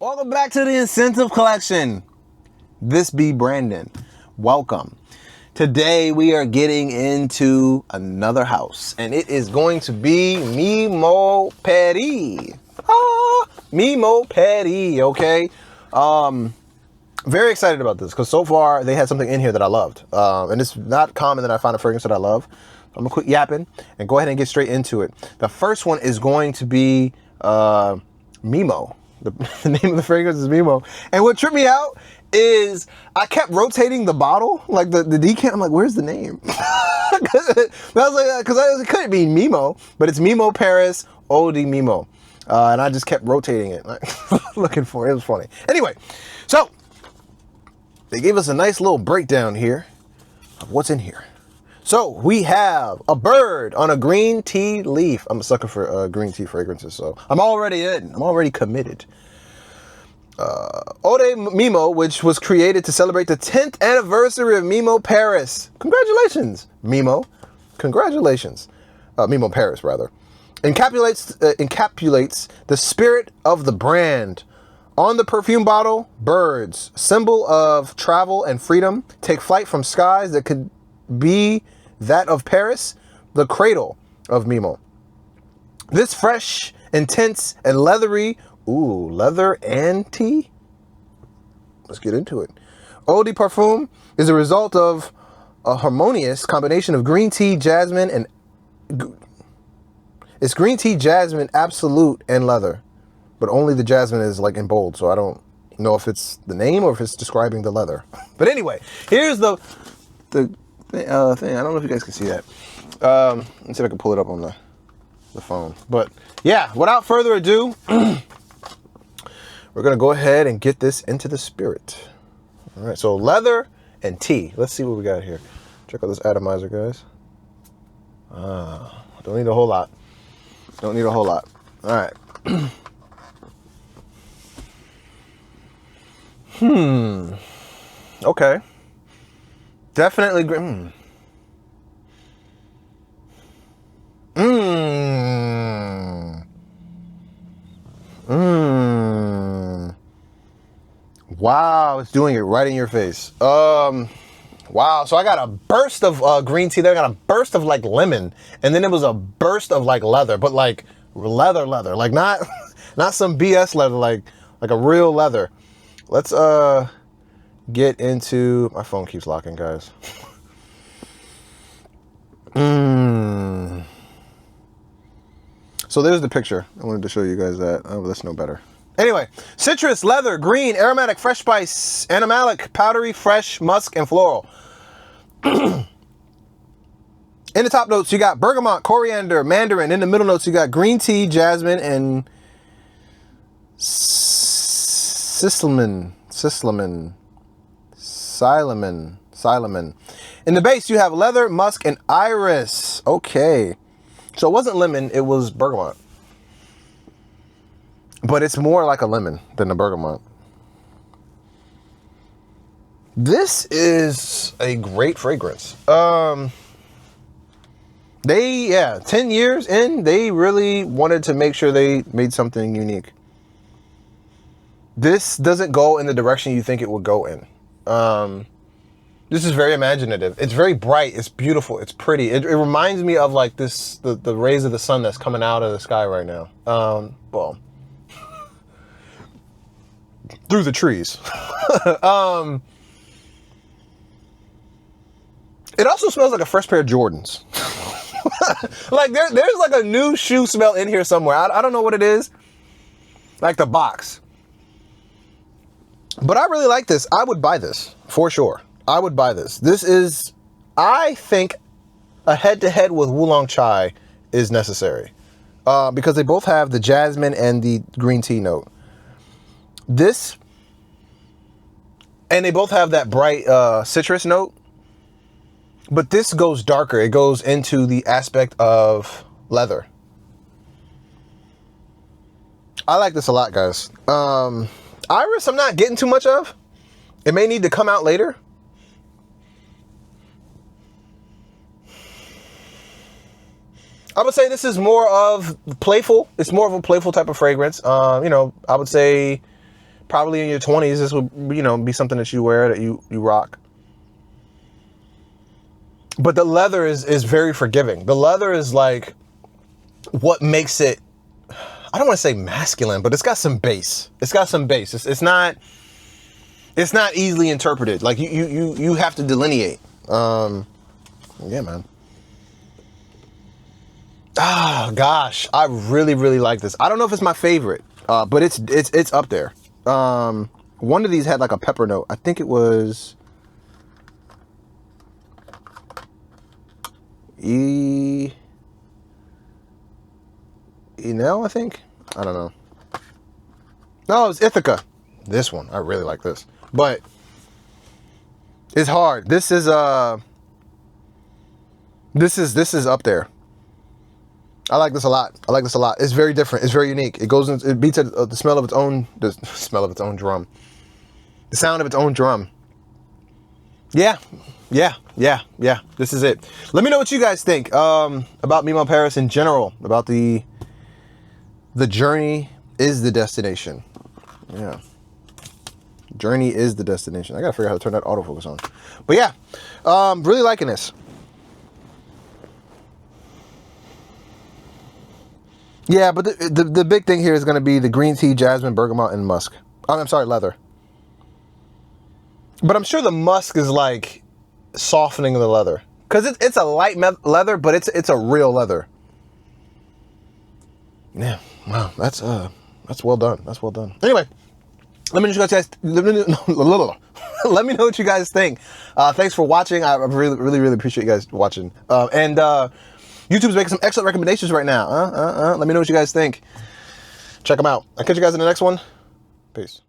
Welcome back to the InScentive Collection. This be Brandon. Welcome. Today we are getting into another house, and it is going to be Memo Paris. Memo Paris, okay? Very excited about this because so far they had something in here that I loved. And it's not common that I find a fragrance that I love. I'm gonna quit yapping and go ahead and get straight into it. The first one is going to be Memo. The name of the fragrance is Memo. And what tripped me out is I kept rotating the bottle, like the decant. I'm like, where's the name? I was like, because it couldn't be Memo, but it's Memo Paris, Eau de Memo. And I just kept rotating it, like, looking for it. It was funny. Anyway, so they gave us a nice little breakdown here of what's in here. So we have a bird on a green tea leaf. I'm a sucker for green tea fragrances, so I'm already in. I'm already committed. Eau de Memo, which was created to celebrate the 10th anniversary of Memo Paris. Congratulations, Memo. Congratulations. Memo Paris, rather. Encapsulates the spirit of the brand. On the perfume bottle, birds, symbol of travel and freedom, take flight from skies that could be that of Paris, the cradle of Memo. This fresh, intense, and leathery, leather and tea? Let's get into it. Eau de Parfum is a result of a harmonious combination of green tea, jasmine, and... It's green tea, jasmine, absolute, and leather. But only the jasmine is like in bold, so I don't know if it's the name or if it's describing the leather. But anyway, here's the thing. I don't know if you guys can see that. Let's see if I can pull it up on the phone. But yeah, without further ado, we're gonna go ahead and get this into the spirit. All right, so leather and tea. Let's see what we got here. Check out this atomizer, guys. Don't need a whole lot. Don't need a whole lot. All right. Okay. Definitely green. Wow, it's doing it right in your face. Wow, so I got a burst of green tea there. I got a burst of like lemon, and then it was a burst of like leather, but like leather, like not some BS leather, like a real leather. Let's get into, my phone keeps locking, guys. So there's the picture. I wanted to show you guys that. Oh, let's know better. Anyway, citrus, leather, green, aromatic, fresh spice, animalic, powdery, fresh, musk, and floral. In the top notes, you got bergamot, coriander, mandarin. In the middle notes, you got green tea, jasmine, and cinnamon. In the base, you have leather, musk, and iris. Okay. So it wasn't lemon, it was bergamot. But it's more like a lemon than a bergamot. This is a great fragrance. 10 years in, they really wanted to make sure they made something unique. This doesn't go in the direction you think it would go in. This is very imaginative. It's very bright. It's beautiful. It's pretty. It reminds me of like the rays of the sun that's coming out of the sky right now. Well, through the trees. It also smells like a fresh pair of Jordans. Like there's like a new shoe smell in here somewhere. I don't know what it is. Like the box. But I really like this. I would buy this for sure. I would buy this. This is, I think, a head-to-head with Wulong chai is necessary because they both have the jasmine and the green tea note. This, and they both have that bright citrus note, but this goes darker. It goes into the aspect of leather. I like this a lot, guys. Iris, I'm not getting too much of. It may need to come out later. I would say this is more of playful. It's more of a playful type of fragrance. You know, I would say probably in your 20s, this would, you know, be something that you wear, that you rock. But the leather is very forgiving. The leather is like what makes it, I don't want to say masculine, but it's got some bass. It's got some bass. It's not easily interpreted. Like you have to delineate. Yeah, man. Ah, gosh, I really like this. I don't know if it's my favorite, but it's up there. One of these had like a pepper note. I think it was Enel, I think. I don't know. No, it was Ithaca. This one, I really like this, but it's hard. This is up there. I like this a lot. I like this a lot. It's very different. It's very unique. It goes into, it beats the smell of its own, the smell of its own drum. The sound of its own drum. Yeah. This is it. Let me know what you guys think about Memo Paris in general, about the journey is the destination. Yeah. Journey is the destination. I gotta figure out how to turn that autofocus on. But yeah, really liking this. Yeah, but the big thing here is going to be the green tea, jasmine, bergamot, and musk. I'm sorry, leather. But I'm sure the musk is like softening the leather, because it's a light leather, but it's a real leather. Yeah, wow, that's well done. That's well done. Anyway, let me know what you guys. Let me know what you guys think. Thanks for watching. I really appreciate you guys watching. YouTube's making some excellent recommendations right now. Let me know what you guys think. Check them out. I'll catch you guys in the next one. Peace.